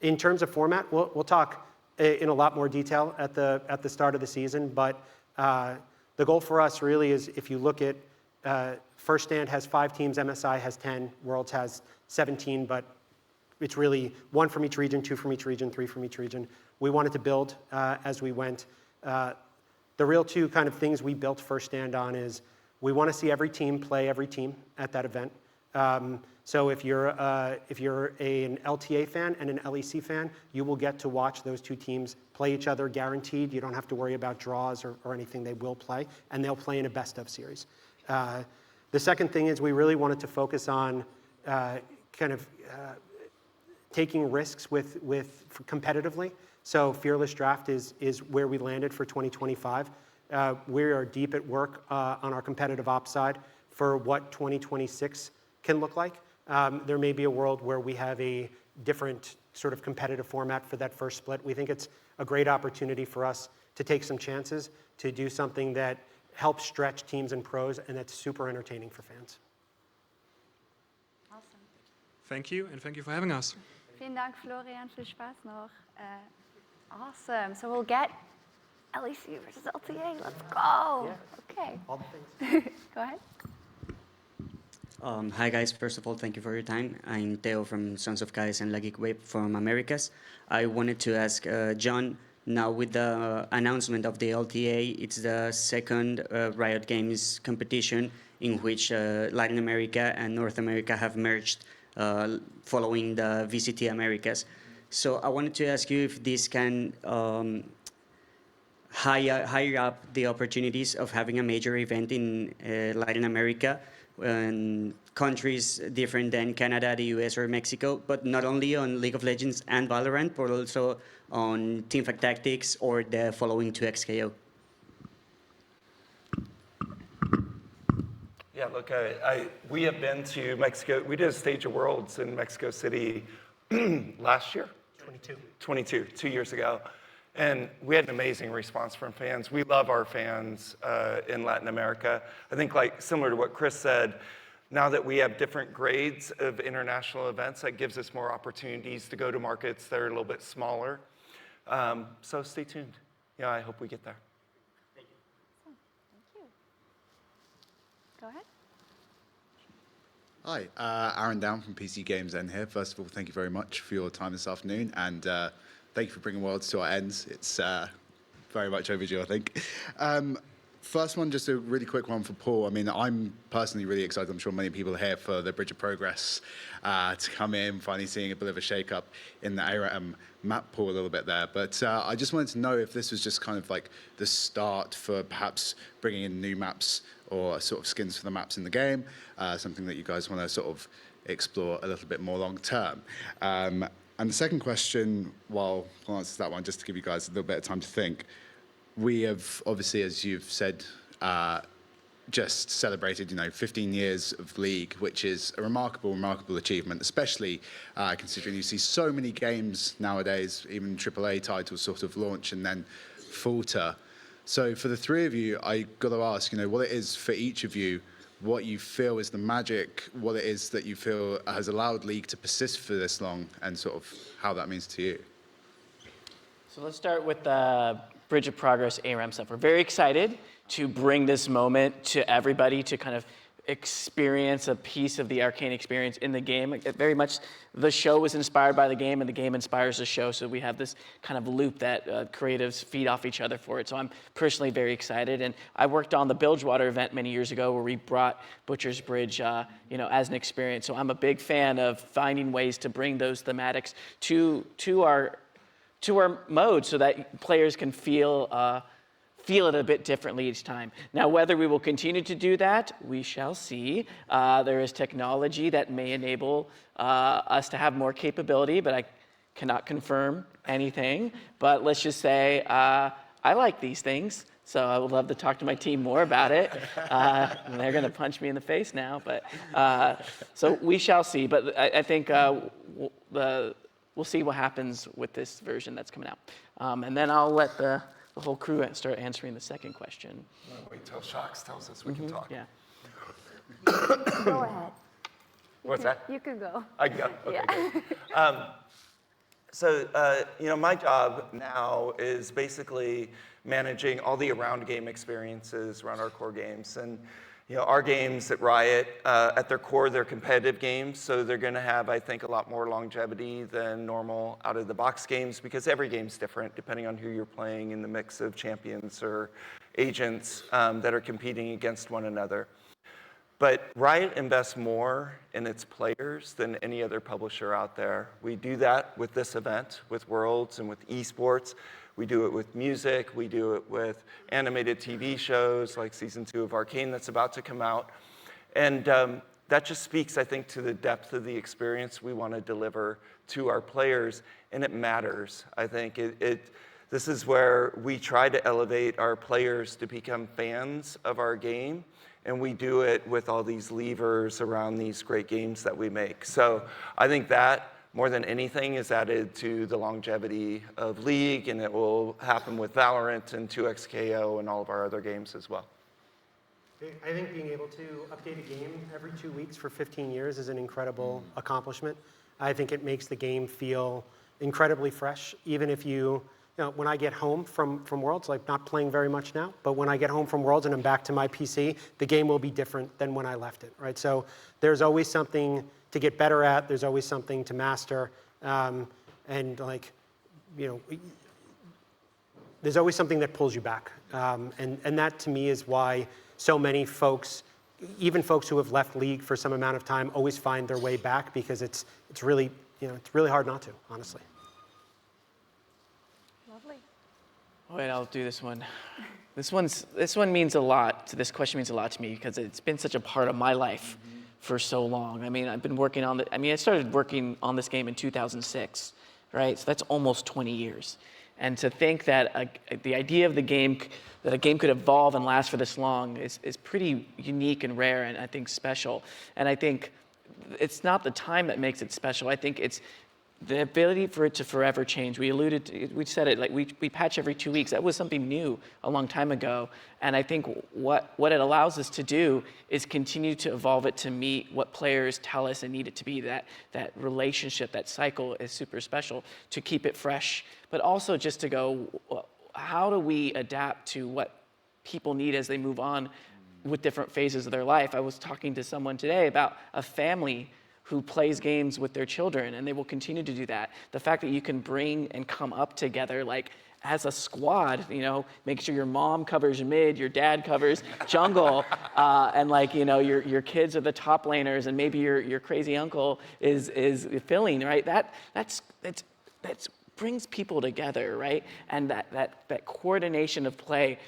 In terms of format, we'll talk in a lot more detail at the start of the season. But the goal for us really is, if you look at First Stand has 5 teams, MSI has 10, Worlds has 17, but it's really 1 from each region, 2 from each region, 3 from each region. We wanted to build as we went. The real 2 kind of things we built First Stand on is we want to see every team play every team at that event. So if you're an LTA fan and an LEC fan, you will get to watch those 2 teams play each other, guaranteed. You don't have to worry about draws or anything. They will play, and they'll play in a best of series. The second thing is we really wanted to focus on taking risks competitively. So Fearless Draft is where we landed for 2025. We are deep at work on our competitive ops side for what 2026 can look like. There may be a world where we have a different sort of competitive format for that first split. We think it's a great opportunity for us to take some chances, to do something that helps stretch teams and pros, and that's super entertaining for fans. Awesome. Thank you, and thank you for having us. Vielen Dank, Florian. Viel Spaß noch. Awesome. So we'll get LEC versus LTA. Let's go. Yeah. Okay. All the things. Go ahead. Hi guys, first of all, thank you for your time. I'm Theo from Sons of Kais and La Geek Web from Americas. I wanted to ask John, now with the announcement of the LTA, it's the second Riot Games competition in which Latin America and North America have merged following the VCT Americas. So I wanted to ask you if this can higher up the opportunities of having a major event in Latin America, and countries different than Canada, the US, or Mexico, but not only on League of Legends and Valorant, but also on Teamfight Tactics or the following 2XKO. Yeah, look, we have been to Mexico. We did a stage of Worlds in Mexico City last year? 22, 2 years ago. And we had an amazing response from fans. We love our fans in Latin America. I think, like similar to what Chris said, Now that we have different grades of international events, that gives us more opportunities to go to markets that are a little bit smaller. So stay tuned. Yeah, I hope we get there. Thank you. Go ahead. Hi, Aaron Down from PC Games N here. First of all, thank you very much for your time this afternoon, and thank you for bringing Worlds to our ends. It's very much overdue, I think. First one, just a really quick one for Paul. I mean, I'm personally really excited. I'm sure many people are here for the Bridge of Progress to come in, finally seeing a bit of a shake-up in the ARAM map pool a little bit there. But I just wanted to know if this was just kind of like the start for perhaps bringing in new maps or sort of skins for the maps in the game, something that you guys want to sort of explore a little bit more long term. And the second question, well, I'll answer that one just to give you guys a little bit of time to think. We have obviously, as you've said, just celebrated, 15 years of League, which is a remarkable achievement, especially considering you see so many games nowadays, even AAA titles sort of launch and then falter. So for the three of you, I got to ask, what it is for each of you, what you feel is the magic, what it is that you feel has allowed League to persist for this long, and sort of how that means to you. So let's start with the Bridge of Progress ARAM stuff. We're very excited to bring this moment to everybody to kind of experience a piece of the Arcane experience in the game. Very much the show was inspired by the game, and the game inspires the show, so we have this kind of loop that creatives feed off each other for it. So I'm personally very excited, and I worked on the Bilgewater event many years ago where we brought Butcher's Bridge as an experience. So I'm a big fan of finding ways to bring those thematics to our mode so that players can feel it a bit differently each time. Now, whether we will continue to do that, we shall see. There is technology that may enable us to have more capability, but I cannot confirm anything. But let's just say I like these things, so I would love to talk to my team more about it. And they're going to punch me in the face now, but so we shall see. But I think we'll see what happens with this version that's coming out. And then I'll let the whole crew start answering the second question. Wait till Shocks tells us we can talk. Yeah. Go ahead. What's that? You can go. I can go? Okay, Yeah. good. So, my job now is basically managing all the around game experiences around our core games. And our games at Riot, at their core, they're competitive games, so they're going to have, I think, a lot more longevity than normal out-of-the-box games, because every game's different depending on who you're playing in the mix of champions or agents that are competing against one another. But Riot invests more in its players than any other publisher out there. We do that with this event, with Worlds and with Esports. We do it with music, we do it with animated TV shows like season 2 of Arcane that's about to come out. And that just speaks, I think, to the depth of the experience we want to deliver to our players, and it matters. I think this is where we try to elevate our players to become fans of our game, and we do it with all these levers around these great games that we make. So I think that, more than anything, is added to the longevity of League, and it will happen with Valorant and 2XKO and all of our other games as well. I think being able to update a game every 2 weeks for 15 years is an incredible accomplishment. I think it makes the game feel incredibly fresh, even if when I get home from Worlds, like not playing very much now, but when I get home from Worlds and I'm back to my PC, the game will be different than when I left it, right? So there's always something to get better at, there's always something to master, and there's always something that pulls you back. And that to me is why so many folks, even folks who have left League for some amount of time, always find their way back, because it's really hard not to, honestly. Lovely. Wait, I'll do this one. This one means a lot. This question means a lot to me because it's been such a part of my life for so long. I mean, I've been working on I started working on this game in 2006, right? So that's almost 20 years. And to think that the idea of the game, that a game could evolve and last for this long is pretty unique and rare, and I think special. And I think it's not the time that makes it special. I think it's the ability for it to forever change. We said it, like we patch every 2 weeks. That was something new a long time ago. And I think what it allows us to do is continue to evolve it to meet what players tell us and need it to be. That relationship, that cycle is super special to keep it fresh, but also just to go, how do we adapt to what people need as they move on with different phases of their life? I was talking to someone today about a family who plays games with their children, and they will continue to do that. The fact that you can bring and come up together like as a squad, make sure your mom covers mid, your dad covers jungle, and like, your kids are the top laners, and maybe your crazy uncle is filling, right? That's brings people together, right? And that coordination of play,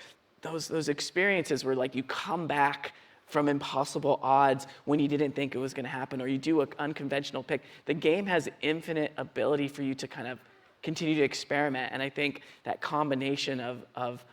those experiences where like you come back from impossible odds when you didn't think it was going to happen, or you do an unconventional pick. The game has infinite ability for you to kind of continue to experiment, and I think that combination of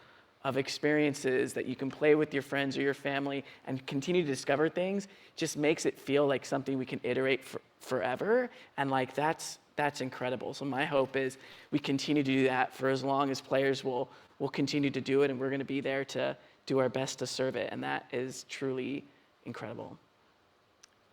experiences that you can play with your friends or your family and continue to discover things just makes it feel like something we can iterate forever, and like that's incredible. So my hope is we continue to do that for as long as players will continue to do it, and we're going to be there to do our best to serve it, and that is truly incredible.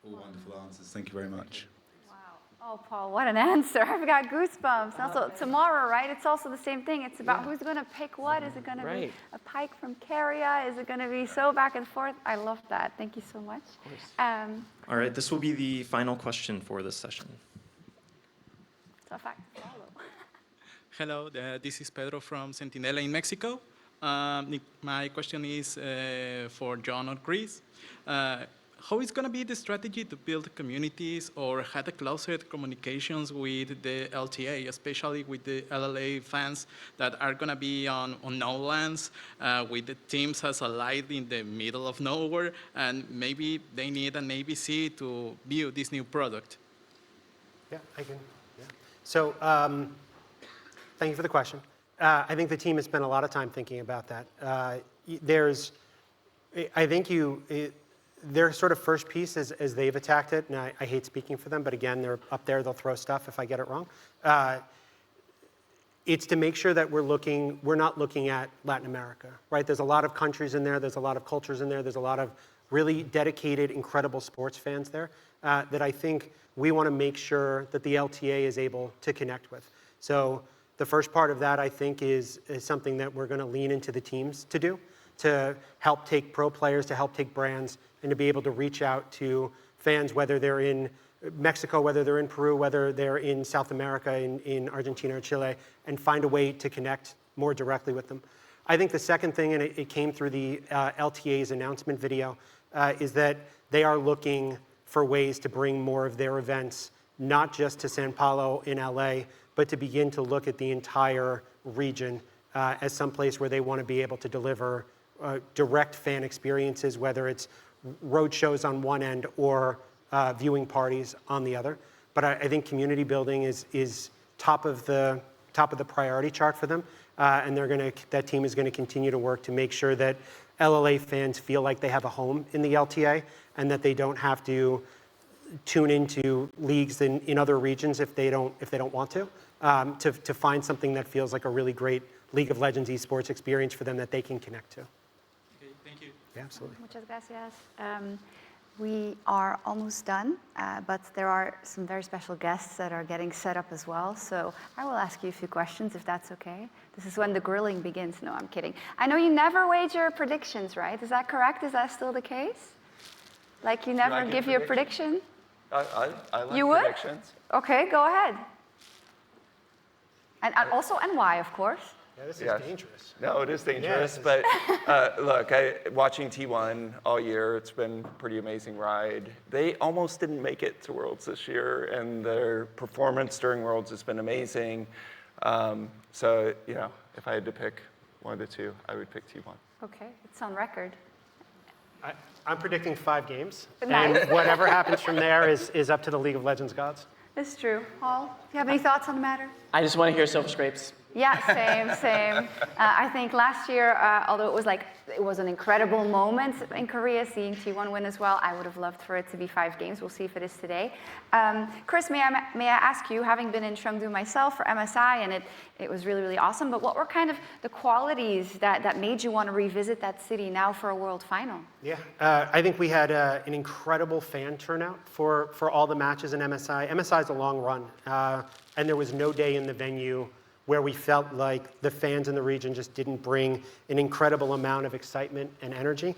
All wonderful answers. Thank you very much. Wow. Oh, Paul, what an answer. I've got goosebumps. Also, tomorrow, right, it's also the same thing. It's about who's going to pick what. Is it going to be a Pyke from Carrier? Is it going to be so back and forth? I love that. Thank you so much. All right, this will be the final question for this session. So fact to follow. Hello, this is Pedro from Centinela in Mexico. My question is for John or Chris. How is going to be the strategy to build communities or have a closer communications with the LTA, especially with the LLA fans that are going to be on no lands, with the teams as a light in the middle of nowhere, and maybe they need an ABC to view this new product? Yeah, I can. Yeah. So thank you for the question. I think the team has spent a lot of time thinking about that. Their sort of first piece as they've attacked it, and I hate speaking for them, but again, they're up there, they'll throw stuff if I get it wrong. It's to make sure that we're not looking at Latin America, right? There's a lot of countries in there, there's a lot of cultures in there, there's a lot of really dedicated, incredible sports fans there that I think we want to make sure that the LTA is able to connect with. So the first part of that, I think, is something that we're going to lean into the teams to do, to help take pro players, to help take brands, and to be able to reach out to fans, whether they're in Mexico, whether they're in Peru, whether they're in South America, in Argentina or Chile, and find a way to connect more directly with them. I think the second thing, and it came through the LTA's announcement video, is that they are looking for ways to bring more of their events, not just to Sao Paulo in LA, but to begin to look at the entire region as some place where they want to be able to deliver direct fan experiences, whether it's road shows on one end or viewing parties on the other. But I think community building is top of the priority chart for them, and that team is going to continue to work to make sure that LLA fans feel like they have a home in the LTA and that they don't have to tune into leagues in other regions if they don't want to find something that feels like a really great League of Legends esports experience for them that they can connect to. Okay, thank you. Yeah, absolutely. Muchas gracias. We are almost done, but there are some very special guests that are getting set up as well. So I will ask you a few questions if that's okay. This is when the grilling begins. No, I'm kidding. I know you never wager predictions, right? Is that correct? Is that still the case? Like you never give you a prediction? I like you would? predictions. Okay, go ahead. And also, and why, of course. Yeah, this is dangerous. No, it is dangerous, but look, watching T1 all year, it's been a pretty amazing ride. They almost didn't make it to Worlds this year, and their performance during Worlds has been amazing. So, if I had to pick one of the two, I would pick T1. Okay, it's on record. I'm predicting 5 games, Nice. and whatever happens from there is up to the League of Legends gods. It's true. Paul, do you have any thoughts on the matter? I just want to hear Silver Scrapes. Yeah, same. I think last year, although it was an incredible moment in Korea, seeing T1 win as well, I would have loved for it to be 5 games. We'll see if it is today. Chris, may I ask you, having been in Chengdu myself for MSI, and it was really, really awesome, but what were kind of the qualities that made you want to revisit that city now for a World Final? Yeah, I think we had an incredible fan turnout for all the matches in MSI. MSI is a long run, and there was no day in the venue where we felt like the fans in the region just didn't bring an incredible amount of excitement and energy.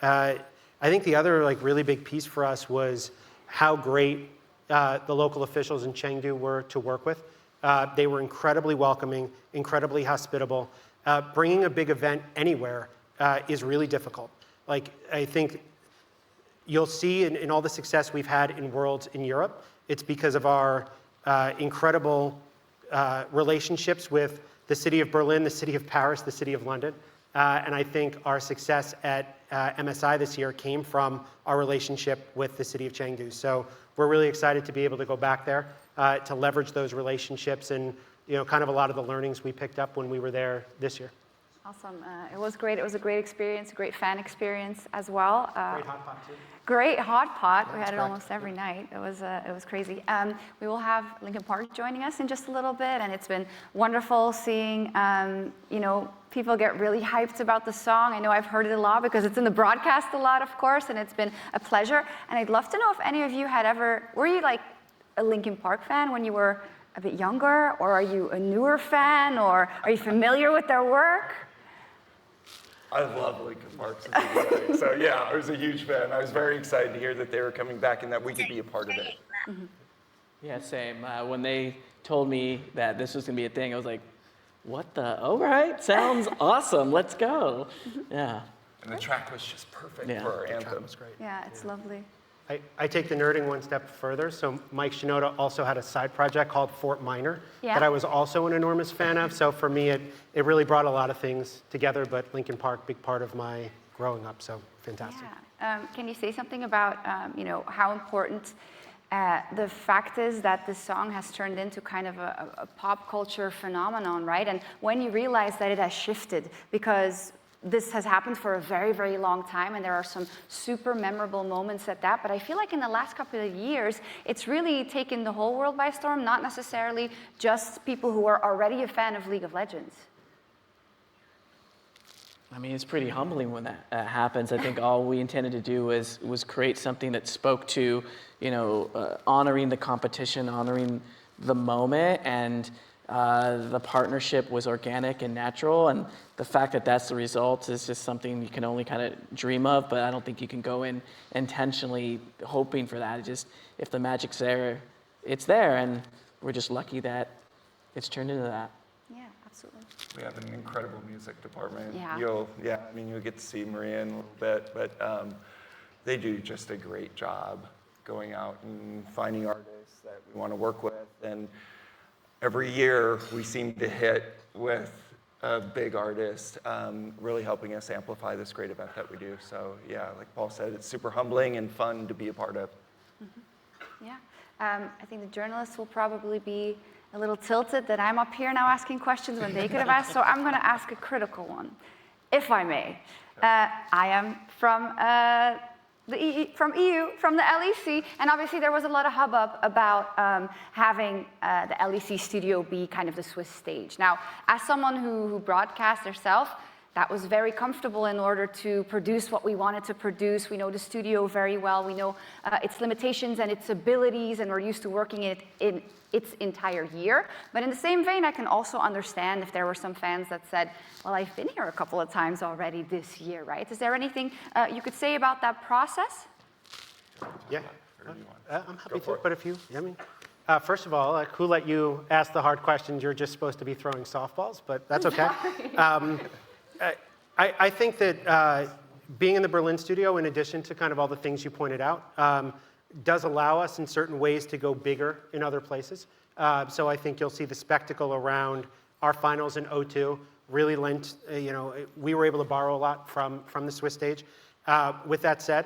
I think the other really big piece for us was how great the local officials in Chengdu were to work with. They were incredibly welcoming, incredibly hospitable. Bringing a big event anywhere is really difficult. I think you'll see in all the success we've had in Worlds in Europe, it's because of our incredible relationships with the city of Berlin, the city of Paris, the city of London. And I think our success at MSI this year came from our relationship with the city of Chengdu. So we're really excited to be able to go back there to leverage those relationships and kind of a lot of the learnings we picked up when we were there this year. Awesome. It was great. It was a great experience, a great fan experience as well. Great hot pot, too. Great hot pot. We had it correct. almost every night. It was crazy. We will have Linkin Park joining us in just a little bit, and it's been wonderful seeing people get really hyped about the song. I know I've heard it a lot because it's in the broadcast a lot, of course, and it's been a pleasure. And I'd love to know if any of you were you like a Linkin Park fan when you were a bit younger, or are you a newer fan, or are you familiar with their work? I love Linkin Park since the beginning. So yeah, I was a huge fan. I was very excited to hear that they were coming back and that we could be a part of it. Yeah, same. When they told me that this was going to be a thing, I was like, what the? All right, sounds awesome. Let's go. Yeah. And the track was just perfect Yeah. for our anthem. The track was great. Yeah, it's lovely. I take the nerding one step further. So Mike Shinoda also had a side project called Fort Minor that I was also an enormous fan of. So for me, it really brought a lot of things together, but Linkin Park, big part of my growing up, so fantastic. Yeah. Can you say something about how important the fact is that this song has turned into kind of a pop culture phenomenon, right? And when you realize that it has shifted, because this has happened for a very, very long time, and there are some super memorable moments at that. But I feel like in the last couple of years, it's really taken the whole world by storm, not necessarily just people who are already a fan of League of Legends. I mean, it's pretty humbling when that happens. I think all we intended to do was create something that spoke to, honoring the competition, honoring the moment, and the partnership was organic and natural, and the fact that that's the result is just something you can only kind of dream of, but I don't think you can go in intentionally hoping for that. If the magic's there, it's there, and we're just lucky that it's turned into that. Yeah, absolutely. We have an incredible music department. Yeah. You'll get to see Maria in a little bit, but they do just a great job going out and finding artists that we want to work with. And every year we seem to hit with a big artist really helping us amplify this great event that we do. So yeah, like Paul said, it's super humbling and fun to be a part of. Mm-hmm. Yeah. I think the journalists will probably be a little tilted that I'm up here now asking questions when they could have asked, so I'm going to ask a critical one, if I may. I am from the LEC, and obviously there was a lot of hubbub about having the LEC studio be kind of the Swiss stage. Now, as someone who broadcasts herself, that was very comfortable in order to produce what we wanted to produce. We know the studio very well. We know its limitations and its abilities, and we're used to working it in its entire year. But in the same vein, I can also understand if there were some fans that said, well, I've been here a couple of times already this year, right? Is there anything you could say about that process? Yeah, I'm happy to put a few. First of all, who let you ask the hard questions? You're just supposed to be throwing softballs, but that's okay. I think that being in the Berlin studio, in addition to kind of all the things you pointed out, does allow us in certain ways to go bigger in other places. So I think you'll see the spectacle around our finals in O2 really lent, we were able to borrow a lot from the Swiss stage. With that said,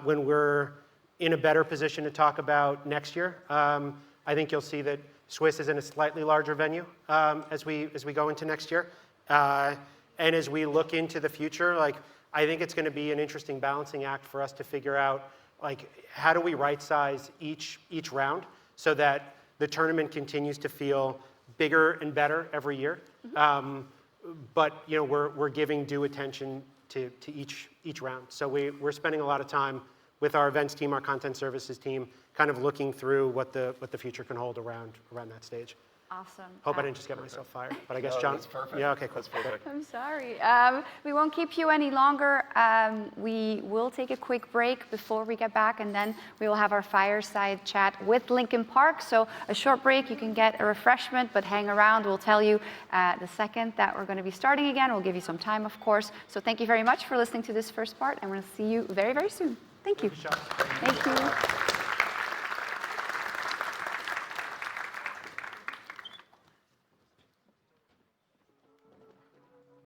when we're in a better position to talk about next year, I think you'll see that Swiss is in a slightly larger venue as we go into next year. And as we look into the future, like, I think it's going to be an interesting balancing act for us to figure out, like, how do we right-size each round so that the tournament continues to feel bigger and better every year. But you know, we're giving due attention to each round. So we're spending a lot of time with our events team, our content services team, kind of looking through what the future can hold around that stage. Awesome. Hope I didn't just get myself fired, but I guess No, John. that's perfect. Yeah, okay, cool. That's perfect. I'm sorry. We won't keep you any longer. We will take a quick break before we get back, and then we will have our fireside chat with Linkin Park. So a short break, you can get a refreshment, but hang around. We'll tell you the second that we're going to be starting again. We'll give you some time, of course. So thank you very much for listening to this first part, and we'll see you very, very soon. Thank you. Thank you.